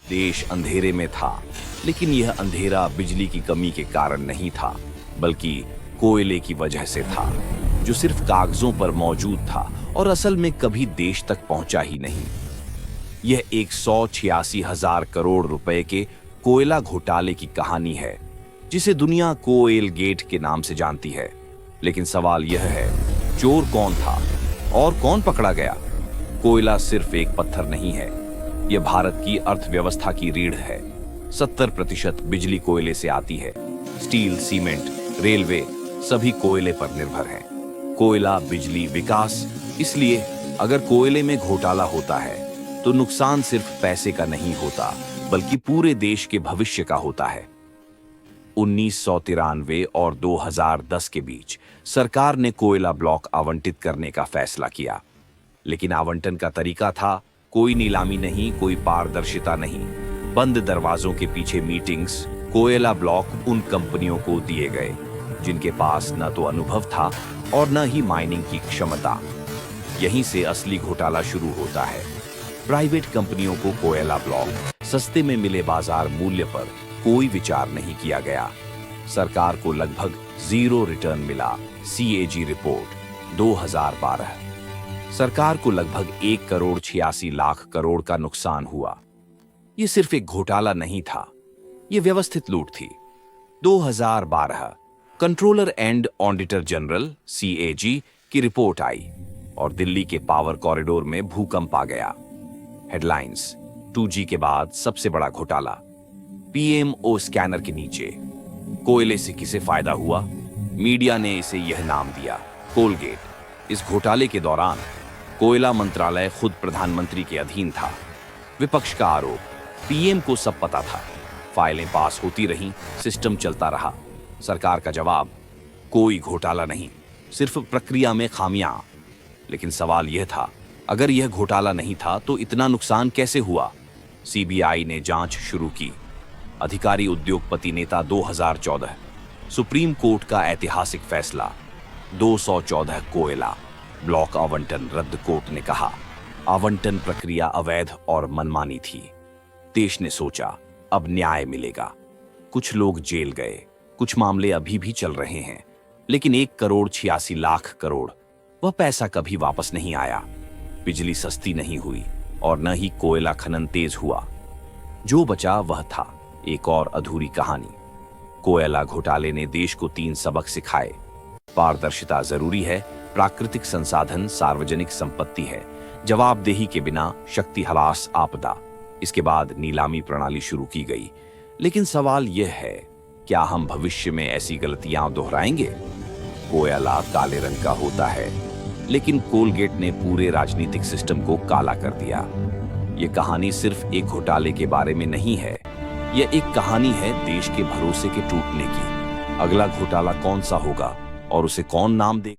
देश अंधेरे में था, लेकिन यह अंधेरा बिजली की कमी के कारण नहीं था, बल्कि कोयले की वजह से था, जो सिर्फ कागजों पर मौजूद था और असल में कभी देश तक पहुंचा ही नहीं। यह 186,000 करोड़ रुपए के कोयला घोटाले की कहानी है, जिसे दुनिया कोयल गेट के नाम से जानती है। लेकिन सवाल यह है, चोर कौन था और कौन पकड़ा गया? कोयला सिर्फ एक पत्थर नहीं है, यह भारत की अर्थव्यवस्था की रीढ़ है। 70% बिजली कोयले से आती है। स्टील, सीमेंट, रेलवे सभी कोयले पर निर्भर हैं। कोयला, बिजली, विकास। इसलिए अगर कोयले में घोटाला होता है तो नुकसान सिर्फ पैसे का नहीं होता, बल्कि पूरे देश के भविष्य का होता है। 1993 और 2010 के बीच सरकार ने कोयला ब्लॉक आवंटित करने का फैसला किया, लेकिन आवंटन का तरीका था कोई नीलामी नहीं, कोई पारदर्शिता नहीं। बंद दरवाजों के पीछे मीटिंग्स। कोयला ब्लॉक उन कंपनियों को दिए गए जिनके पास न तो अनुभव था और न ही माइनिंग की क्षमता। यहीं से असली घोटाला शुरू होता है। प्राइवेट कंपनियों को कोयला ब्लॉक सस्ते में मिले बाजार मूल्य पर कोई विचार नहीं किया गया। सरकार को लगभग 0 रिटर्न मिला। CAG report 2012। सरकार को लगभग 1,86,00,000 करोड़ का नुकसान हुआ। यह सिर्फ एक घोटाला नहीं था, यह व्यवस्थित लूट थी। 2012 controller and auditor general CAG की रिपोर्ट आई और दिल्ली के पावर कॉरिडोर में भूकंप आ गया। हेडलाइंस: 2G के बाद सबसे बड़ा घोटाला। PMO स्कैनर के नीचे। कोयले से किसे फायदा हुआ? मीडिया ने इसे यह नाम दिया, कोलगेट। इस घोटाले के दौरान कोयला मंत्रालय खुद प्रधानमंत्री के अधीन था। विपक्ष का आरोप, PM को सब पता था। फाइलें पास होती रहीं, सिस्टम चलता रहा। सरकार का जवाब, कोई घोटाला नहीं, सिर्फ प्रक्रिया में खामियां। लेकिन सवाल यह था, अगर यह घोटाला नहीं था तो इतना नुकसान कैसे हुआ? CBI ने जांच शुरू की। अधिकारी, उद्योगपति, नेता। 2014 सुप्रीम कोर्ट का ऐतिहासिक फैसला। 214 कोयला ब्लॉक आवंटन रद्द। कोर्ट ने कहा आवंटन प्रक्रिया अवैध और मनमानी थी। देश ने सोचा अब न्याय मिलेगा। कुछ लोग जेल गए, कुछ मामले अभी भी चल रहे हैं, लेकिन 1,86,00,000 करोड़, वह पैसा कभी वापस नहीं आया। बिजली सस्ती नहीं हुई और न ही कोयला खनन तेज हुआ। जो बचा वह था एक और अधूरी कहानी। कोयला घोटाले ने देश को 3 सबक सिखाए। पारदर्शिता जरूरी है, प्राकृतिक संसाधन सार्वजनिक संपत्ति है, जवाबदेही के बिना शक्ति ह्रास आपदा। इसके बाद नीलामी प्रणाली शुरू की गई। लेकिन सवाल यह है, क्या हम भविष्य में ऐसी गलतियां दोहराएंगे? कोयला काले रंग का होता है, लेकिन कोलगेट ने पूरे राजनीतिक सिस्टम को काला कर दिया। यह कहानी सिर्फ एक घोटाले के बारे में नहीं है, यह एक कहानी है देश के भरोसे के टूटने की। अगला घोटाला कौन सा होगा और उसे कौन नाम दे?